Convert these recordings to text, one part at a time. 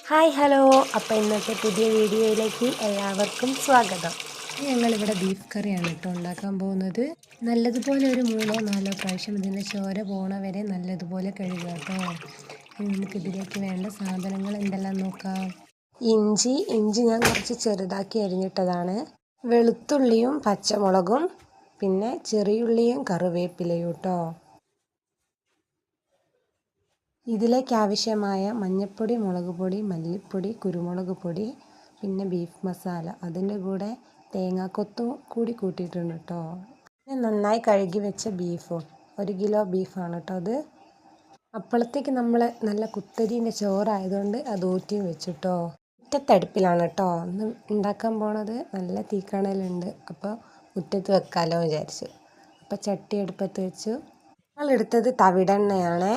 Hi hello. അപ്പോൾ ഇന്നത്തെ പുതിയ വീഡിയോയിലേക്ക് എല്ലാവർക്കും സ്വാഗതം. ഞങ്ങളിവിടെ ബീഫ് കറിയാണ് ഉണ്ടാക്കാൻ പോകുന്നത്. നല്ലതുപോലെ ഒരു 3-4 പ്രാവശ്യം ഇതിൻ്റെ ചോര പോണ വരെ നല്ലതുപോലെ കഴുകുക കേട്ടോ. ഇനി നമുക്കിതിലേക്ക് വേണ്ട സാധനങ്ങൾ എന്തെല്ലാം നോക്കാം. ഇഞ്ചി ഞാൻ കുറച്ച് ചെറുതാക്കി അരിഞ്ഞിട്ടതാണ്. വെളുത്തുള്ളിയും പച്ചമുളകും പിന്നെ ചെറിയുള്ളിയും കറിവേപ്പിലയും കേട്ടോ. ഇതിലേക്ക് ആവശ്യമായ മഞ്ഞൾപ്പൊടി, മുളക് പൊടി, മല്ലിപ്പൊടി, കുരുമുളക് പൊടി, പിന്നെ ബീഫ് മസാല, അതിൻ്റെ കൂടെ തേങ്ങാക്കൊത്തും കൂടി കൂട്ടിയിട്ടുണ്ട് കേട്ടോ. പിന്നെ നന്നായി കഴുകി വെച്ച ബീഫും 1 കിലോ ബീഫാണ് കേട്ടോ അത്. അപ്പോഴത്തേക്ക് നമ്മൾ നല്ല കുത്തരീൻ്റെ ചോറായതുകൊണ്ട് അത് ഊറ്റിയും വെച്ചു കേട്ടോ. മുറ്റത്തടുപ്പിലാണ് കേട്ടോ ഒന്ന് ഉണ്ടാക്കാൻ പോണത്. നല്ല തീക്കണലുണ്ട്, അപ്പോൾ മുറ്റത്ത് വെക്കാമല്ലോ വിചാരിച്ചു. അപ്പോൾ ചട്ടി അടുപ്പത്ത് വെച്ചു. ഞങ്ങളെടുത്തത് തവിടെണ്ണയാണേ.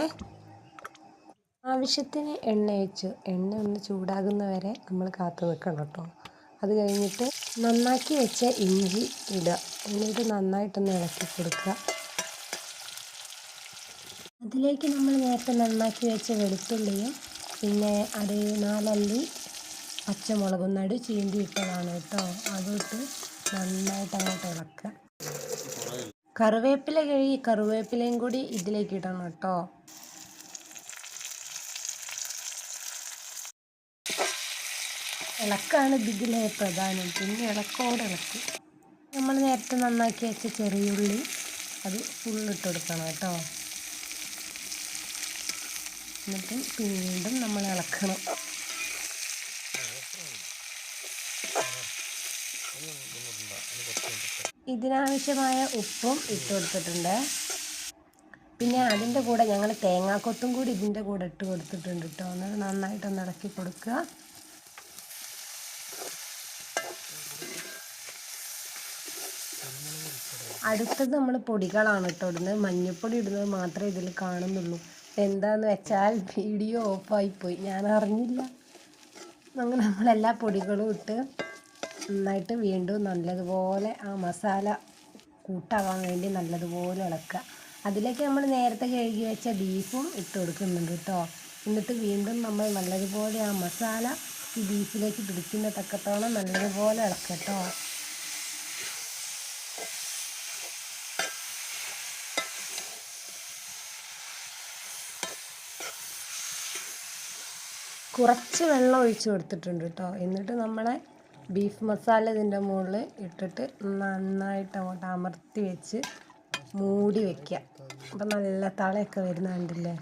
ആവശ്യത്തിന് എണ്ണ ഒഴിച്ചു. എണ്ണ ഒന്ന് ചൂടാകുന്ന വരെ നമ്മൾ കാത്തു നിൽക്കണം കേട്ടോ. അത് കഴിഞ്ഞിട്ട് നന്നാക്കി വെച്ച ഇഞ്ചി ഇടുക. എന്നിട്ട് നന്നായിട്ടൊന്ന് ഇളക്കി കൊടുക്കുക. അതിലേക്ക് നമ്മൾ നേരത്തെ നന്നാക്കി വെച്ച വെളുത്തുള്ളിയും പിന്നെ 4 അല്ലി പച്ചമുളകും നടു ചീന്തി ഇട്ടതാണ് കേട്ടോ. അതിട്ട് നന്നായിട്ട് അങ്ങോട്ട് ഇളക്കുക. കറിവേപ്പില കഴുകി കറിവേപ്പിലയും കൂടി ഇതിലേക്ക് ഇടണം കേട്ടോ. ഇളക്കാണ് ഇതിലെ പ്രധാനം. പിന്നെ ഇളക്കോടെ ഇളക്കും. നമ്മൾ നേരത്തെ നന്നാക്കി വെച്ച ചെറിയുള്ളി അത് ഫുള്ളിട്ട് കൊടുക്കണം കേട്ടോ. എന്നിട്ട് വീണ്ടും നമ്മൾ ഇളക്കണം. ഇതിനാവശ്യമായ ഉപ്പും ഇട്ട് കൊടുത്തിട്ടുണ്ട്. പിന്നെ അതിൻ്റെ കൂടെ ഞങ്ങൾ തേങ്ങാക്കൊത്തും കൂടി ഇതിൻ്റെ കൂടെ ഇട്ട് കൊടുത്തിട്ടുണ്ട് കേട്ടോ. എന്നിട്ട് നന്നായിട്ടൊന്ന് ഇളക്കി കൊടുക്കുക. അടുത്തത് നമ്മൾ പൊടികളാണ് കേട്ടോ ഇടുന്നത്. മഞ്ഞൾപ്പൊടി ഇടുന്നത് മാത്രമേ ഇതിൽ കാണുന്നുള്ളൂ. എന്താന്ന് വെച്ചാൽ വീഡിയോ ഓഫായിപ്പോയി, ഞാൻ അറിഞ്ഞില്ല. അങ്ങനെ നമ്മളെല്ലാ പൊടികളും ഇട്ട് നന്നായിട്ട് വീണ്ടും നല്ലതുപോലെ ആ മസാല കൂട്ടാകാൻ വേണ്ടി നല്ലതുപോലെ ഇളക്കുക. അതിലേക്ക് നമ്മൾ നേരത്തെ കഴുകി വെച്ച ബീഫും ഇട്ട് കൊടുക്കുന്നുണ്ട് കേട്ടോ. എന്നിട്ട് വീണ്ടും നമ്മൾ നല്ലതുപോലെ ആ മസാല ഈ ബീഫിലേക്ക് പിടിക്കുന്ന തക്കത്തോളം നല്ലതുപോലെ ഇളക്കുക കേട്ടോ. കുറച്ച് വെള്ളം ഒഴിച്ച് കൊടുത്തിട്ടുണ്ട് കേട്ടോ. എന്നിട്ട് നമ്മളെ ബീഫ് മസാല ഇതിൻ്റെ മുകളിൽ ഇട്ടിട്ട് നന്നായിട്ട് അങ്ങോട്ട് അമർത്തി വെച്ച് മൂടി വയ്ക്കുക. അപ്പം നല്ല തളയൊക്കെ വരുന്ന കണ്ടില്ലേ.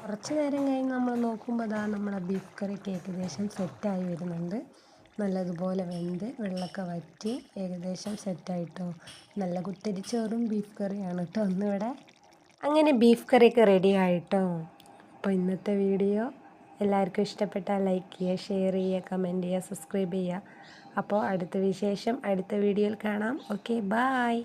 കുറച്ച് നേരം കഴിഞ്ഞ് നമ്മൾ നോക്കുമ്പോൾ അതാ നമ്മളെ ബീഫ് കറിക്ക് ഏകദേശം സെറ്റായി വരുന്നുണ്ട്. നല്ലതുപോലെ വെന്ത് വെള്ളമൊക്കെ വറ്റി ഏകദേശം സെറ്റായിട്ടോ. നല്ല കുത്തരിച്ചോറും ബീഫ് കറിയാണ് കേട്ടോ ഒന്നിവിടെ. അങ്ങനെ ബീഫ് കറിയൊക്കെ റെഡി ആയിട്ടോ. അപ്പോൾ ഇന്നത്തെ വീഡിയോ എല്ലാവർക്കും ഇഷ്ടപ്പെട്ടാൽ ലൈക്ക് ചെയ്യുക, ഷെയർ ചെയ്യുക, കമൻറ്റ് ചെയ്യുക, സബ്സ്ക്രൈബ് ചെയ്യുക. അപ്പോൾ അടുത്ത വിശേഷം അടുത്ത വീഡിയോയിൽ കാണാം. Okay, bye.